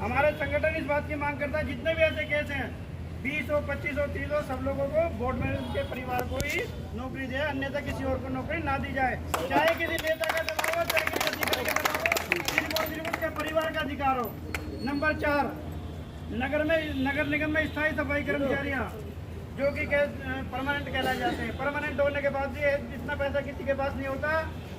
हमारे संगठन इस बात की मांग करता है जितने भी ऐसे केस हैं 20 हो 25 हो 30 हो सब लोगों को बोर्ड में उनके परिवार को ही नौकरी दे, अन्यथा किसी और को नौकरी ना दी जाए। चाहे किसी नेता का दबाव हो, चाहे किसी अधिकारी का दबाव हो, सिर्फ उसके परिवार का अधिकार हो। नंबर 4, नगर निगम में स्थायी सफाई कर्मचारियाँ जो कि परमानेंट कहलाए जाते हैं। परमानेंट होने के बाद भी इतना पैसा किसी के पास नहीं होता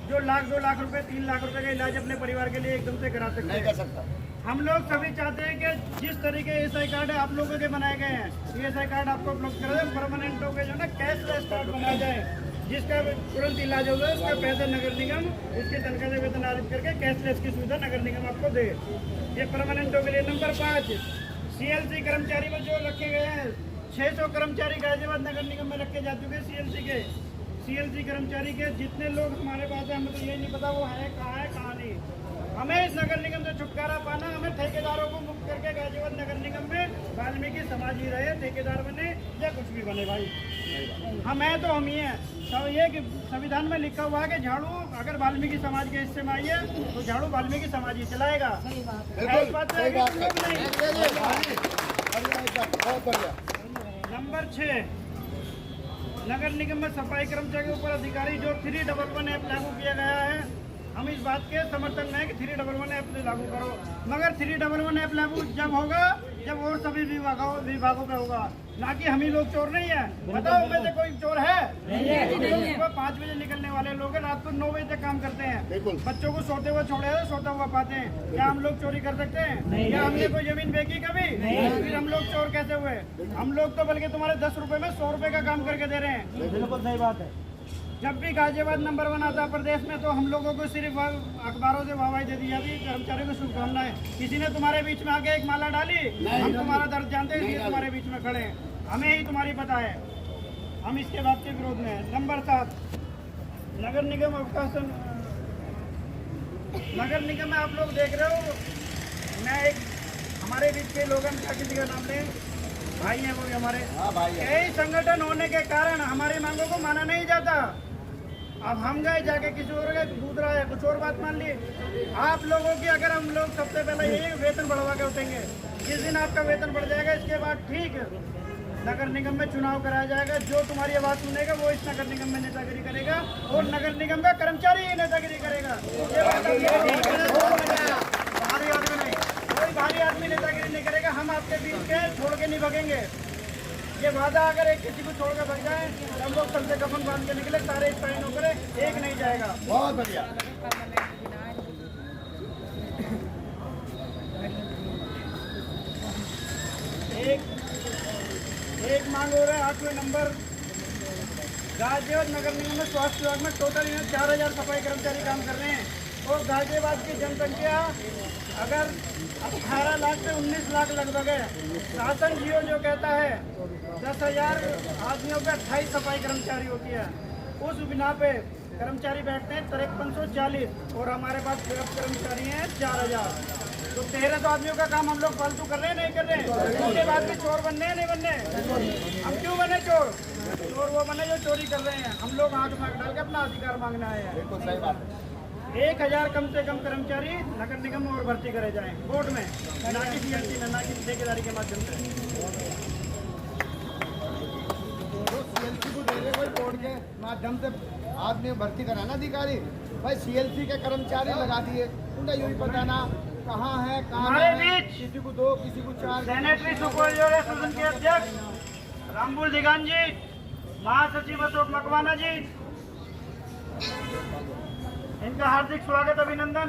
जो 1 लाख 2 लाख रुपए 3 लाख रुपए का इलाज अपने परिवार के लिए एकदम से करा सकते नहीं कर सकता। हम लोग सभी चाहते हैं कि जिस तरीके ESI कार्ड आप लोगों के बनाए गए हैं, ESI कार्ड आपको उपलब्ध करा जाए, परमानेंट हो गए जो ना कैशलेस कार्ड बनाया जाए, जिसका तुरंत इलाज होगा, उसका पैसा नगर निगम इसकी तनख्वाह से वेतन आरित करके कैशलेस की सुविधा नगर निगम आपको दे। ये परमानेंटों के लिए। नंबर 5, CLC कर्मचारी में जो रखे गए हैं 600 कर्मचारी गाजियाबाद नगर निगम में रखे जा चुके हैं। CLC कर्मचारी के जितने लोग हमारे पास हैं, हमें तो यही नहीं पता वो है कहाँ नहीं। हमें इस नगर निगम से छुटकारा पाना, हमें ठेकेदारों को मुक्त करके गाजियाबाद नगर निगम में वाल्मीकि समाज ही रहे, ठेकेदार बने या कुछ भी बने भाई, हम हैं तो हम ही हैं। सब ये कि संविधान में लिखा हुआ है कि झाड़ू अगर वाल्मीकि समाज के हिस्से में आई है तो झाड़ू वाल्मीकि समाज ही चलाएगा। नंबर 6, नगर निगम में सफाई कर्मचारी के ऊपर अधिकारी जो 311 ऐप लागू किया गया है, हम इस बात के समर्थन में है कि 311 ऐप लागू करो, मगर 311 ऐप लागू जब होगा जब और सभी विभागों पे होगा, ना कि हम ही लोग चोर नहीं है। बताओ में से कोई चोर है? सुबह 5 बजे निकलने वाले लोग रात को 9 बजे तक काम करते हैं, बच्चों को सोते हुए छोड़े सोता हुआ पाते हैं। क्या हम लोग चोरी कर सकते हैं? या हमने कोई जमीन बेची कभी? फिर हम लोग चोर कैसे हुए? हम लोग तो बल्कि तुम्हारे 10 रुपए में 100 रुपए का काम करके दे रहे हैं। बिल्कुल सही बात है। जब भी गाजियाबाद नंबर 1 आता प्रदेश में तो हम लोगों को सिर्फ अखबारों से वाहवाही दे दी जाती, कर्मचारियों को शुभकामनाएं। किसी ने तुम्हारे बीच में आके एक माला डाली, हम तुम्हारा दर्द जानते हैं इसलिए तुम्हारे बीच में खड़े हैं, हमें ही तुम्हारी पता है, हम इसके बात के विरोध में हैं। नंबर 7, नगर निगम अवकाश। नगर निगम में आप लोग देख रहे हो, मैं एक हमारे बीच के लोग क्या किसी का नाम लें, भाई हैं वो भी हमारे, कई संगठन होने के कारण हमारी मांगों को माना नहीं जाता। अब हम गए जाके किसी और का दूध रहा है, कुछ और बात मान ली। आप लोगों की अगर हम लोग सबसे पहले यही वेतन बढ़वा के उठेंगे, जिस दिन आपका वेतन बढ़ जाएगा इसके बाद ठीक नगर निगम में चुनाव कराया जाएगा, जो तुम्हारी आवाज सुनेगा वो इस नगर निगम में नेतागिरी करेगा और नगर निगम का कर्मचारी ही नेतागिरी करेगा। भारी आदमी नहीं, कोई भारी आदमी नेतागिरी नहीं करेगा। हम आपके बीच के छोड़ के नहीं भगेंगे, ये वादा अगर एक किसी को छोड़ के भग जाए तो हम लोग सबसे कफन बांध के निकले, सारे स्टाइन होकर एक नहीं जाएगा। बहुत बढ़िया। एक मांग हो रहा है 8वें नंबर, गाजियाबाद नगर निगम में स्वास्थ्य विभाग में टोटल 4000 सफाई कर्मचारी काम कर रहे हैं और गाजियाबाद की जनसंख्या अगर 18 लाख से 19 लाख लगभग है। शासन जियो जो कहता है 10,000 आदमियों पे 28 सफाई कर्मचारी होती है, उस बिना पे कर्मचारी बैठते हैं 5340 और हमारे पास कर्मचारी हैं 4000, तो 1300 आदमियों का काम हम लोग फालतू कर रहे हैं नहीं कर रहे हैं। उसके बाद भी चोर बनने हैं नहीं बनने? हम क्यों बने चोर? चोर वो बने जो चोरी कर रहे हैं। हम लोग आंख में डाल के अपना अधिकार मांगने आए हैं। बिल्कुल सही बात है। 1000 कम से कम कर्मचारी नगर निगम में और भर्ती करे जाएं बोर्ड में, ना कि CLC में, ना कि ठेकेदारी के माध्यम से। जो CLC को दे रहे कोई बोर्ड के माध्यम से आदमी भर्ती कराना अधिकारी, भाई CLC के कर्मचारी लगा दिए, उन्हें यही पता ना कहाँ है कहाँ है, किसी को 2 किसी को 4। सेनेटरी सुपरवाइजर एसोसिएशन के अध्यक्ष रामबुल दिगान जी, महासचिव अशोक मकवाना जी, इनका हार्दिक स्वागत अभिनंदन।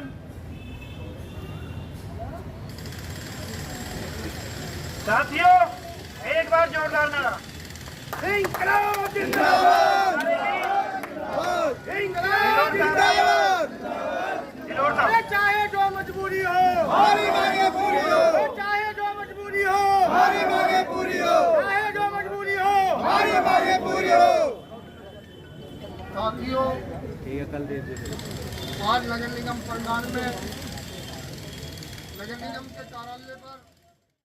साथियों एक बार जोरदार नारा, इंकलाब जिंदाबाद, इंकलाब जिंदाबाद। चाहे जो मजबूरी हो हमारी मांगे पूरी हो, चाहे जो मजबूरी हो हमारी मांगे पूरी हो, चाहे जो मजबूरी हो हमारी मांगे पूरी हो। साथियों कल दे आज नगर निगम प्रांगण में नगर निगम के कार्यालय पर